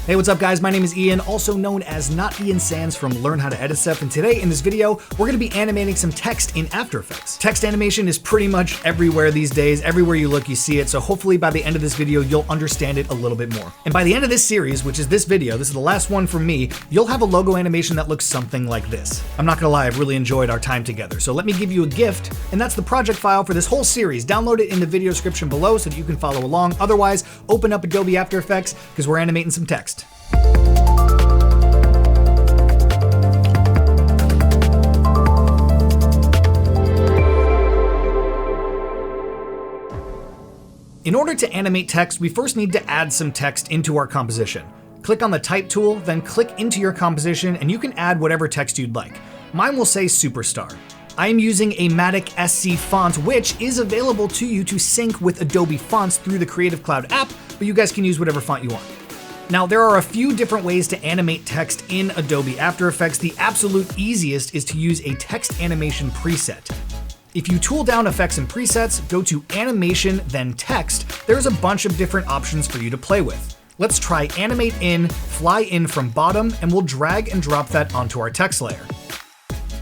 Hey, what's up guys? My name is Ian, also known as Not Ian Sans from Learn How to Edit Stuff, and today in this video, we're gonna be animating some text in After Effects. Text animation is pretty much everywhere these days. Everywhere you look, you see it, so hopefully by the end of this video, you'll understand it a little bit more. And by the end of this series, which is this video, this is the last one from me, you'll have a logo animation that looks something like this. I'm not gonna lie, I've really enjoyed our time together, so let me give you a gift, and that's the project file for this whole series. Download it in the video description below so that you can follow along. Otherwise, open up Adobe After Effects, because we're animating some text. In order to animate text, we first need to add some text into our composition. Click on the Type tool, then click into your composition, and you can add whatever text you'd like. Mine will say Superstar. I am using a Matic SC font, which is available to you to sync with Adobe fonts through the Creative Cloud app, but you guys can use whatever font you want. Now, there are a few different ways to animate text in Adobe After Effects. The absolute easiest is to use a text animation preset. If you tool down Effects and Presets, go to Animation, then Text, there's a bunch of different options for you to play with. Let's try Animate In, Fly In from Bottom, and we'll drag and drop that onto our text layer.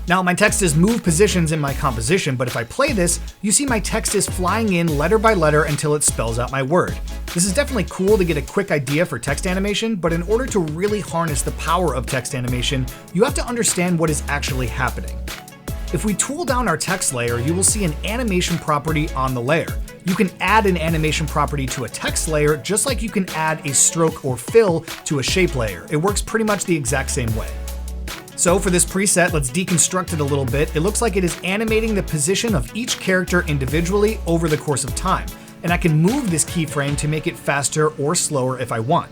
Now, my text is moved positions in my composition, but if I play this, you see my text is flying in letter by letter until it spells out my word. This is definitely cool to get a quick idea for text animation, but in order to really harness the power of text animation, you have to understand what is actually happening. If we tool down our text layer, you will see an animation property on the layer. You can add an animation property to a text layer just like you can add a stroke or fill to a shape layer. It works pretty much the exact same way. So for this preset, let's deconstruct it a little bit. It looks like it is animating the position of each character individually over the course of time. And I can move this keyframe to make it faster or slower if I want.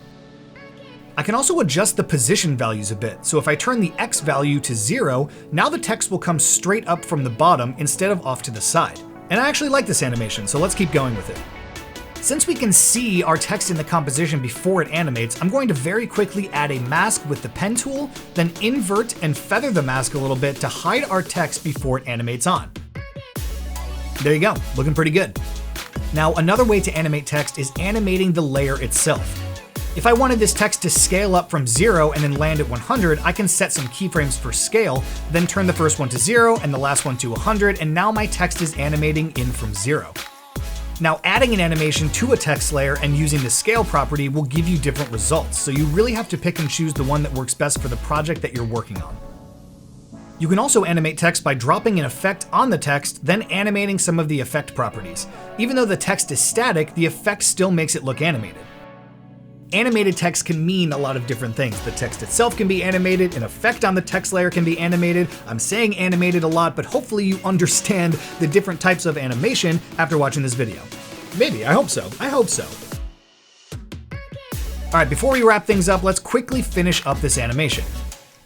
I can also adjust the position values a bit. So if I turn the X value to 0, now the text will come straight up from the bottom instead of off to the side. And I actually like this animation, so let's keep going with it. Since we can see our text in the composition before it animates, I'm going to very quickly add a mask with the pen tool, then invert and feather the mask a little bit to hide our text before it animates on. There you go, looking pretty good. Now, another way to animate text is animating the layer itself. If I wanted this text to scale up from 0 and then land at 100, I can set some keyframes for scale, then turn the first one to 0 and the last one to 100, and now my text is animating in from 0. Now, adding an animation to a text layer and using the scale property will give you different results, so you really have to pick and choose the one that works best for the project that you're working on. You can also animate text by dropping an effect on the text, then animating some of the effect properties. Even though the text is static, the effect still makes it look animated. Animated text can mean a lot of different things. The text itself can be animated, an effect on the text layer can be animated. I'm saying animated a lot, but hopefully you understand the different types of animation after watching this video. Maybe, I hope so. I hope so. All right, before we wrap things up, let's quickly finish up this animation.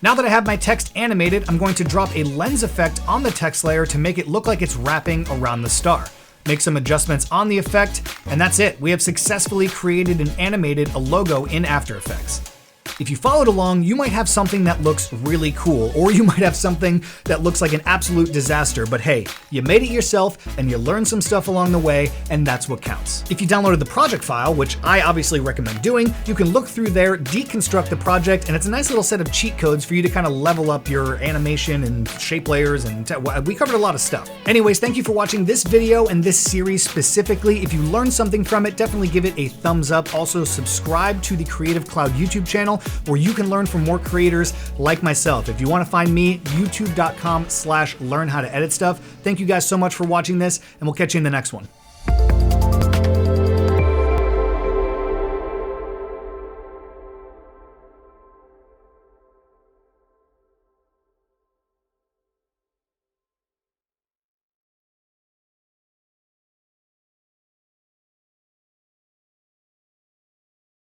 Now that I have my text animated, I'm going to drop a lens effect on the text layer to make it look like it's wrapping around the star. Make some adjustments on the effect, and that's it. We have successfully created and animated a logo in After Effects. If you followed along, you might have something that looks really cool, or you might have something that looks like an absolute disaster, but hey, you made it yourself and you learned some stuff along the way, and that's what counts. If you downloaded the project file, which I obviously recommend doing, you can look through there, deconstruct the project, and it's a nice little set of cheat codes for you to kind of level up your animation and shape layers, and we covered a lot of stuff. Anyways, thank you for watching this video and this series specifically. If you learned something from it, definitely give it a thumbs up. Also, subscribe to the Creative Cloud YouTube channel, where you can learn from more creators like myself. If you want to find me, youtube.com/learnhowtoeditstuff. Thank you guys so much for watching this, and we'll catch you in the next one.